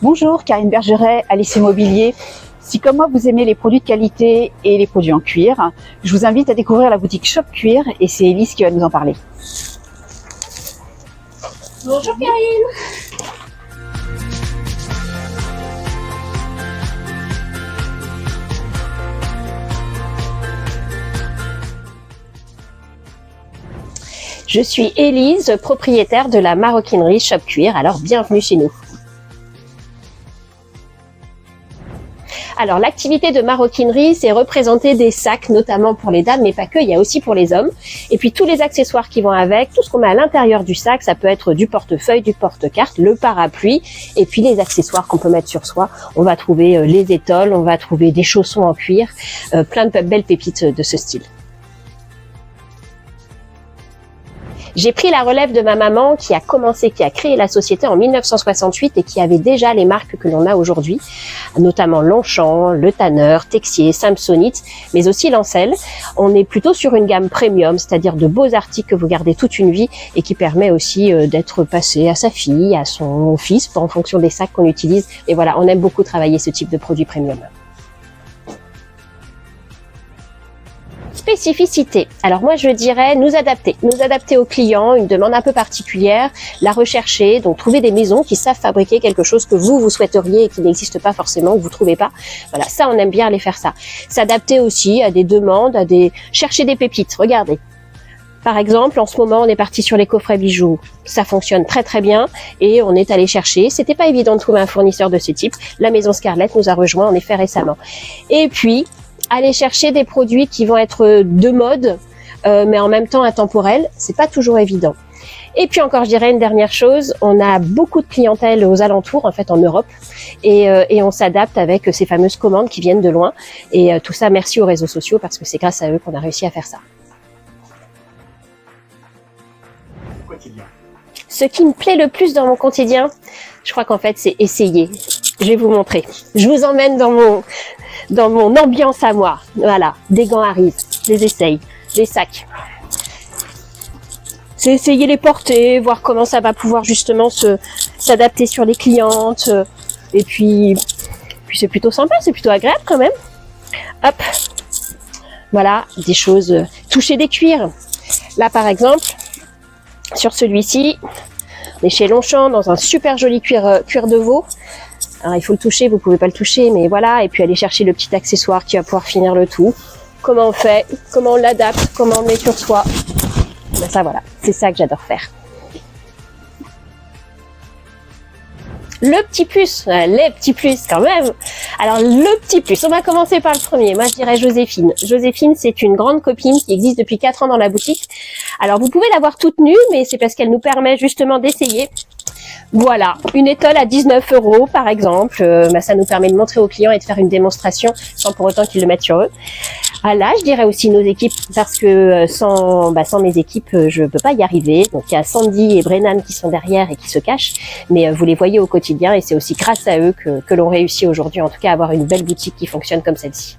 Bonjour, Karine Bergeret, Alice Immobilier. Si comme moi vous aimez les produits de qualité et les produits en cuir, je vous invite à découvrir la boutique Shop Cuir et c'est Elise qui va nous en parler. Bonjour Karine. Je suis Élise, propriétaire de la maroquinerie Shop Cuir, alors bienvenue chez nous. Alors l'activité de maroquinerie, c'est représenter des sacs, notamment pour les dames, mais pas que, il y a aussi pour les hommes. Et puis tous les accessoires qui vont avec, tout ce qu'on met à l'intérieur du sac, ça peut être du portefeuille, du porte-carte, le parapluie, et puis les accessoires qu'on peut mettre sur soi. On va trouver les étoles, on va trouver des chaussons en cuir, plein de belles pépites de ce style. J'ai pris la relève de ma maman qui a créé la société en 1968 et qui avait déjà les marques que l'on a aujourd'hui, notamment Longchamp, Le Tanneur, Texier, Samsonite, mais aussi Lancel. On est plutôt sur une gamme premium, c'est-à-dire de beaux articles que vous gardez toute une vie et qui permet aussi d'être passé à sa fille, à son fils, en fonction des sacs qu'on utilise. Et voilà, on aime beaucoup travailler ce type de produit premium. Spécificité. Alors moi je dirais nous adapter aux clients, une demande un peu particulière, la rechercher, donc trouver des maisons qui savent fabriquer quelque chose que vous souhaiteriez et qui n'existe pas forcément, que vous trouvez pas. Voilà, ça on aime bien aller faire ça. S'adapter aussi à des demandes, chercher des pépites. Regardez. Par exemple, en ce moment, on est parti sur les coffrets bijoux. Ça fonctionne très très bien et on est allé chercher. C'était pas évident de trouver un fournisseur de ce type. La maison Scarlett nous a rejoint en effet récemment. Et puis aller chercher des produits qui vont être de mode, mais en même temps intemporels, c'est pas toujours évident. Et puis encore, je dirais une dernière chose, on a beaucoup de clientèle aux alentours, en fait en Europe, et on s'adapte avec ces fameuses commandes qui viennent de loin. Et tout ça, merci aux réseaux sociaux, parce que c'est grâce à eux qu'on a réussi à faire ça. Quotidien. Ce qui me plaît le plus dans mon quotidien, je crois qu'en fait, c'est essayer. Je vais vous montrer. Je vous emmène dans mon ambiance à moi. Voilà, des gants arrivent, je les essaye, les sacs. C'est essayer les porter, voir comment ça va pouvoir justement s'adapter sur les clientes. Et puis c'est plutôt sympa, c'est plutôt agréable quand même. Hop, voilà, des choses, toucher des cuirs. Là par exemple, sur celui-ci, on est chez Longchamp dans un super joli cuir de veau. Alors il faut le toucher, vous pouvez pas le toucher, mais voilà. Et puis aller chercher le petit accessoire qui va pouvoir finir le tout. Comment on fait, comment on l'adapte, comment on le met sur soi. Ben ça voilà, c'est ça que j'adore faire. Le petit plus, les petits plus quand même. Alors le petit plus, on va commencer par le premier. Moi je dirais Joséphine. Joséphine, c'est une grande copine qui existe depuis 4 ans dans la boutique. Alors vous pouvez la voir toute nue, mais c'est parce qu'elle nous permet justement d'essayer. Voilà, une étole à 19 € par exemple, ça nous permet de montrer aux clients et de faire une démonstration sans pour autant qu'ils le mettent sur eux. Ah là, je dirais aussi nos équipes, parce que sans mes équipes, je peux pas y arriver. Donc il y a Sandy et Brennan qui sont derrière et qui se cachent, mais vous les voyez au quotidien et c'est aussi grâce à eux que l'on réussit aujourd'hui, en tout cas à avoir une belle boutique qui fonctionne comme celle-ci.